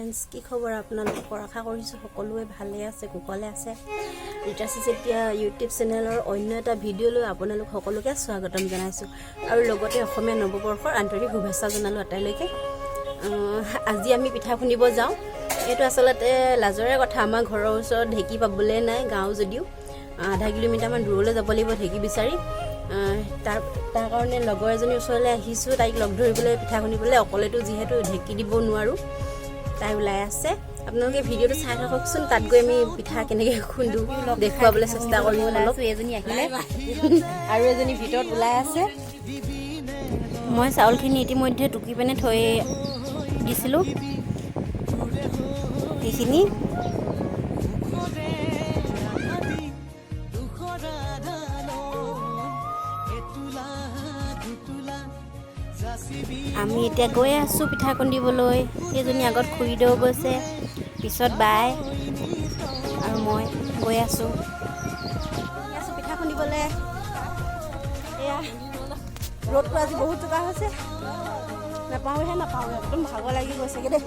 Friends, কি খবৰ আপোনালোকৰ? আশা কৰিছোঁ সকলোৱে ভালে আছে, কুশলে আছে। ৰীতা চেতিয়া ইউটিউব চেনেলৰ অন্য এটা ভিডিঅ' লৈ আপোনালোক সকলোকে স্বাগতম জনাইছোঁ আৰু লগতে অসমীয়া নৱবৰ্ষৰ আন্তৰিক শুভেচ্ছা জনালোঁ আটাইলৈকে। আজি আমি পিঠা খুন্দিব যাওঁ। এইটো আচলতে লাজৰে কথা, আমাৰ ঘৰৰ ওচৰত ঢেঁকী পাবলৈ নাই, গাঁও যদিও আধা কিলোমিটাৰমান দূৰলৈ যাব লাগিব ঢেঁকী বিচাৰি। তাৰ কাৰণে লগৰ এজনীৰ ওচৰলৈ আহিছোঁ, তাইক লগ ধৰিবলৈ পিঠা খুন্দিবলৈ। অকলেতো যিহেতু ঢেঁকী দিব নোৱাৰোঁ, তাই ওলাই আছে। আপোনালোকে ভিডিঅ'টো চাই থাককচোন, তাত গৈ আমি পিঠা কেনেকৈ খুন্দো দেখুৱাবলৈ চেষ্টা কৰিম। অলপ এজনী আহিলে আৰু এজনী ভিতৰত ওলাই আছে। মই চাউলখিনি ইতিমধ্যে টুকি পিনে থৈ দিছিলোঁ। সেইখিনি আমি এতিয়া গৈ আছোঁ পিঠা খুন্দিবলৈ। সেইজনী আগত খুৰীদেউ গৈছে, পিছত বাই আৰু মই গৈ আছোঁ পিঠা খুন্দিবলৈ। এয়া ৰ'দটো আজি বহুত জোকা হৈছে, নাপাওঁ একদম ভাগৰ লাগি গৈছেগৈ দেই।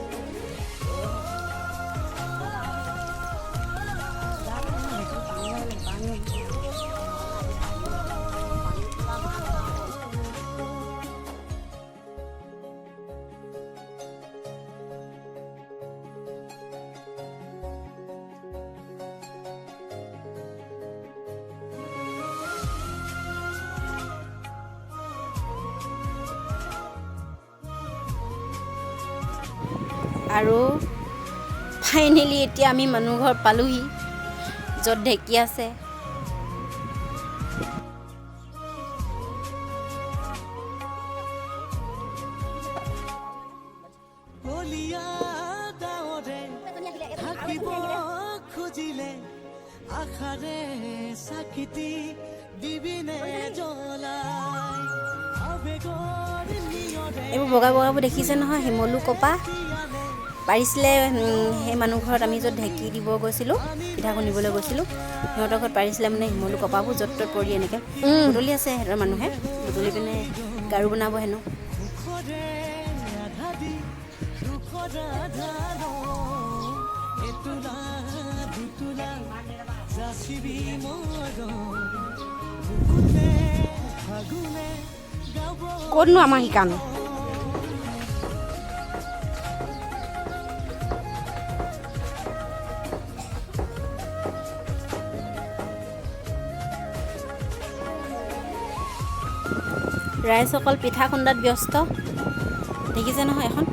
আৰু ফাইনেলি এতিয়া আমি মানুহ ঘৰ পালোহি, য'ত ঢেঁকী আছে। এইবোৰ বগা বগাবোৰ দেখিছে নহয়, শিমলু কপা পাৰিছিলে। সেই মানুহ ঘৰত আমি য'ত ঢেঁকী দিব গৈছিলোঁ, পিঠা খুন্দিবলৈ গৈছিলোঁ, সিহঁতৰ ঘৰত পাৰিছিলে মানে শিমলু কপাবোৰ য'ত ত'ত পৰি এনেকৈ বুটলি আছে। সিহঁতৰ মানুহে বুটলি পিনে গাৰু বনাব হেনো। ক'তনো আমাৰ শিকানো। ৰাইজসকল পিঠা খুন্দাত ব্যস্ত, দেখিছে নহয় এখন।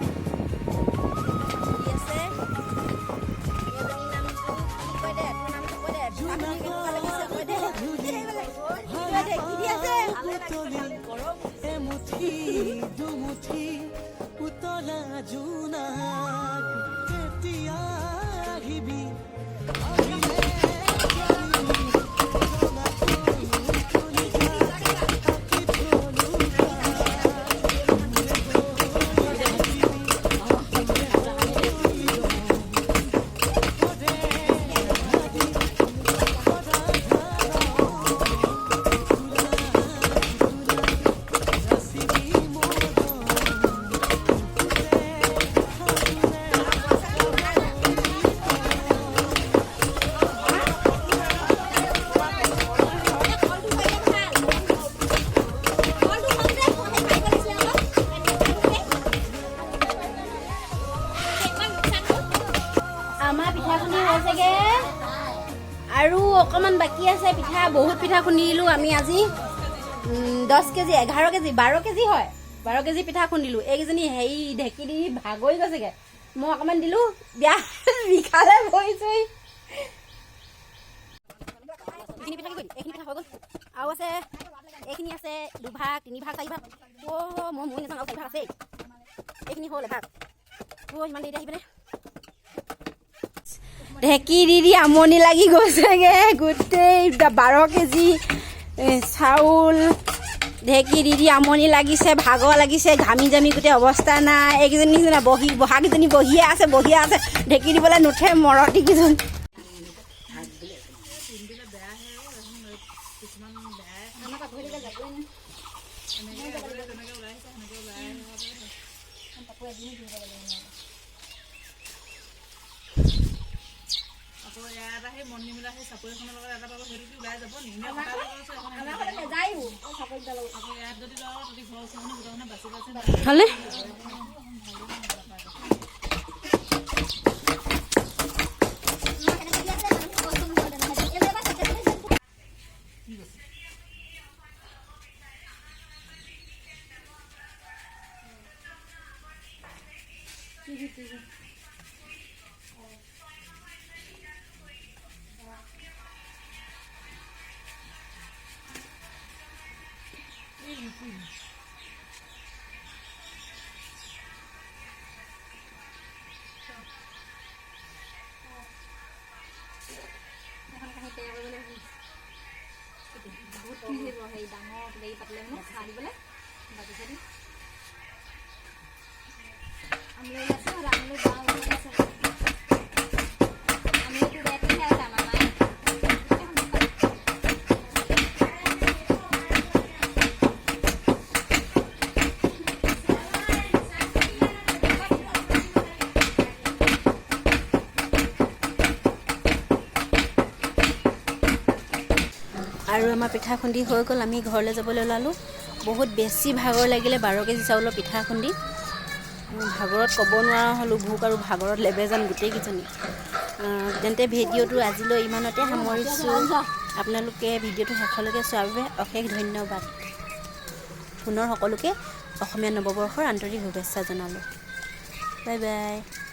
আমাৰ পিঠা খুন্দি হৈছেগে আৰু অকণমান বাকী আছে পিঠা। বহুত পিঠা খুন্দিলোঁ আমি আজি, 10 কেজি 11 কেজি 12 কেজি হয়, 12 কেজি পিঠা খুন্দিলোঁ। এইকেইজনী হেৰি ঢেঁকী দি ভাগৰি গৈছেগৈ, মই অকণমান দিলোঁ, বিয়া বিষালে বহিছোঁ। এইখিনি পিঠা হৈ গ'ল আৰু আছে, এইখিনি আছে 2 ভাগ 3 ভাগ 4 ভাগ। মই মোৰ নিচিনা আৰু 4 ভাগ আছে। এইখিনি হ'ল এভাগ। ইমান দেৰি আহি পিনে ঢেঁকী দি আমনি লাগি গৈছেগে। গোটেই 12 কেজি চাউল ঢেঁকী দি আমনি লাগিছে, ভাগৰ লাগিছে, ঘামি জামি গোটেই অৱস্থা নাই। এইকেইজনী বহাকেইজনী বহিয়ে আছে ঢেঁকী দিবলৈ নুঠে মৰতি কেইজন। এটা সেই মন নিমিলা সেই চাপৰিখনৰ লগত এটা পাব সেইটো ওলাই যাব নি আকৌ ইয়াত যদি লওঁ যদি ঘৰ ওচৰখনে গোটাখনে বাচি হ'লে আৰু আমাৰ পিঠা খুন্দি হৈ গ'ল আমি ঘৰলৈ যাবলৈ ওলালোঁ বহুত বেছি ভাগৰ লাগিলে 12 কেজি চাউলৰ পিঠা খুন্দি ভাগৰত ক'ব নোৱাৰা হ'লোঁ ভোক আৰু ভাগৰত লেবেজান গোটেইকেইজনী তেন্তে ভিডিঅ'টো আজিলৈ ইমানতে সামৰিছোঁ আপোনালোকে ভিডিঅ'টো শেষলৈকে চোৱাৰ বাবে অশেষ ধন্যবাদ পুনৰ সকলোকে অসমীয়া নৱবৰ্ষৰ আন্তৰিক শুভেচ্ছা জনালোঁ বাই বাই